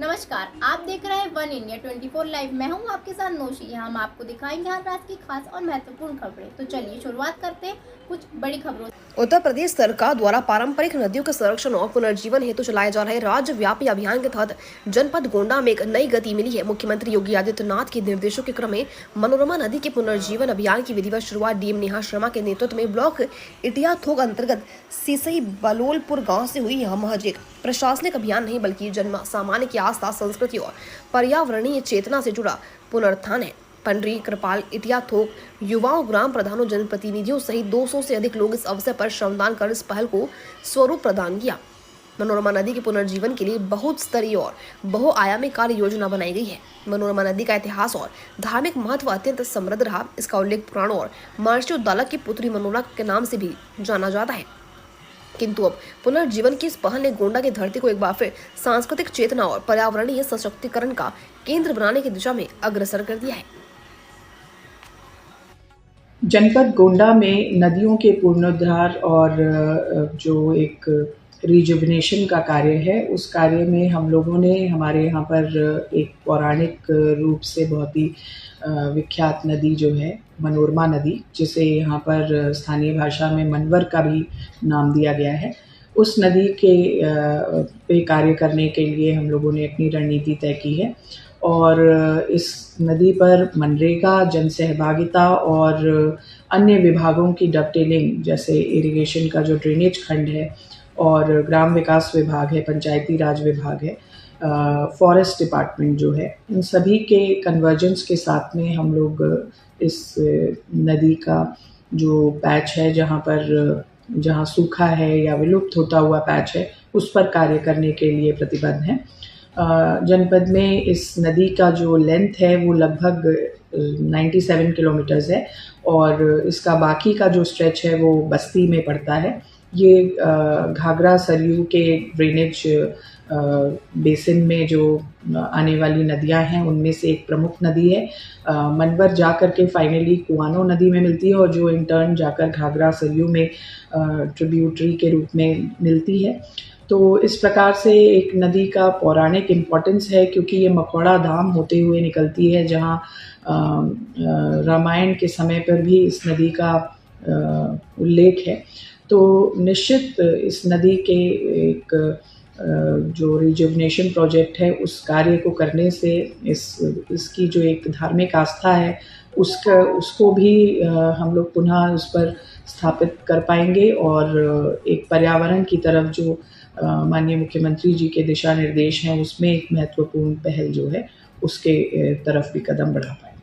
नमस्कार, आप देख रहे हैं वन इंडिया 24 लाइव। मैं हूं आपके साथ नौशी। हम आपको दिखाएंगे हर रात की खास और महत्वपूर्ण खबरें। तो चलिए शुरुआत करते हैं कुछ बड़ी खबरों। उत्तर प्रदेश सरकार द्वारा पारंपरिक नदियों के संरक्षण और पुनर्जीवन हेतु चलाए जा रहे राज्यव्यापी अभियान के तहत जनपद गोंडा में एक नई गति मिली है। मुख्यमंत्री योगी आदित्यनाथ के निर्देशों के क्रम में मनोरमा नदी के पुनर्जीवन अभियान की विधिवत शुरुआत डीएम नेहा शर्मा के नेतृत्व में ब्लॉक इटिया थोक अंतर्गत सीसई बलोलपुर गाँव से हुई। यह महज एक प्रशासनिक अभियान नहीं बल्कि जन सामान्य की आस्था, संस्कृति और पर्यावरणीय चेतना से जुड़ा पुनरुत्थान है। पंडरी, कृपाल, इटिया थोक युवाओं, ग्राम प्रधानों, जनप्रतिनिधियों सहित 200 से अधिक लोग इस अवसर पर श्रमदान कर इस पहल को स्वरूप प्रदान किया। मनोरमा नदी के पुनर्जीवन के लिए बहुत स्तरीय और बहुआयामी कार्य योजना बनाई गई है। मनोरमा नदी का इतिहास और धार्मिक महत्व अत्यंत समृद्ध रहा। इसका उल्लेख पुराणों और महर्षि उद्दालक की पुत्री मनोरमा के नाम से भी जाना जाता है। किंतु अब पुनर्जीवन की इस पहल ने गोंडा की धरती को एक बार फिर सांस्कृतिक चेतना और पर्यावरणीय सशक्तिकरण का केंद्र बनाने की दिशा में अग्रसर कर दिया है। जनपद गोंडा में नदियों के पुनरुद्धार और जो एक रिजुविनेशन का कार्य है, उस कार्य में हम लोगों ने हमारे यहाँ पर एक पौराणिक रूप से बहुत ही विख्यात नदी जो है मनोरमा नदी, जिसे यहाँ पर स्थानीय भाषा में मनवर का भी नाम दिया गया है, उस नदी के पे कार्य करने के लिए हम लोगों ने अपनी रणनीति तय की है। और इस नदी पर मनरेगा, जन सहभागिता और अन्य विभागों की डबटेलिंग, जैसे इरिगेशन का जो ड्रेनेज खंड है और ग्राम विकास विभाग है, पंचायती राज विभाग है, फॉरेस्ट डिपार्टमेंट जो है, इन सभी के कन्वर्जेंस के साथ में हम लोग इस नदी का जो पैच है, जहाँ सूखा है या विलुप्त होता हुआ पैच है, उस पर कार्य करने के लिए प्रतिबद्ध हैं। जनपद में इस नदी का जो लेंथ है वो लगभग 97 किलोमीटर्स है और इसका बाकी का जो स्ट्रेच है वो बस्ती में पड़ता है। ये घाघरा सरयू के ड्रेनेज बेसिन में जो आने वाली नदियां हैं उनमें से एक प्रमुख नदी है। मनवर जाकर के फाइनली कुआनो नदी में मिलती है और जो इन टर्न जाकर घाघरा सरयू में ट्रिब्यूटरी के रूप में मिलती है। तो इस प्रकार से एक नदी का पौराणिक इम्पोर्टेंस है, क्योंकि ये मखौड़ा धाम होते हुए निकलती है, जहाँ रामायण के समय पर भी इस नदी का उल्लेख है। तो निश्चित इस नदी के एक जो रिजुविनेशन प्रोजेक्ट है, उस कार्य को करने से इसकी जो एक धार्मिक आस्था है उसको भी हम लोग पुनः उस पर स्थापित कर पाएंगे और एक पर्यावरण की तरफ जो माननीय मुख्यमंत्री जी के दिशा निर्देश हैं, उसमें एक महत्वपूर्ण पहल जो है उसके तरफ भी कदम बढ़ा पाएंगे।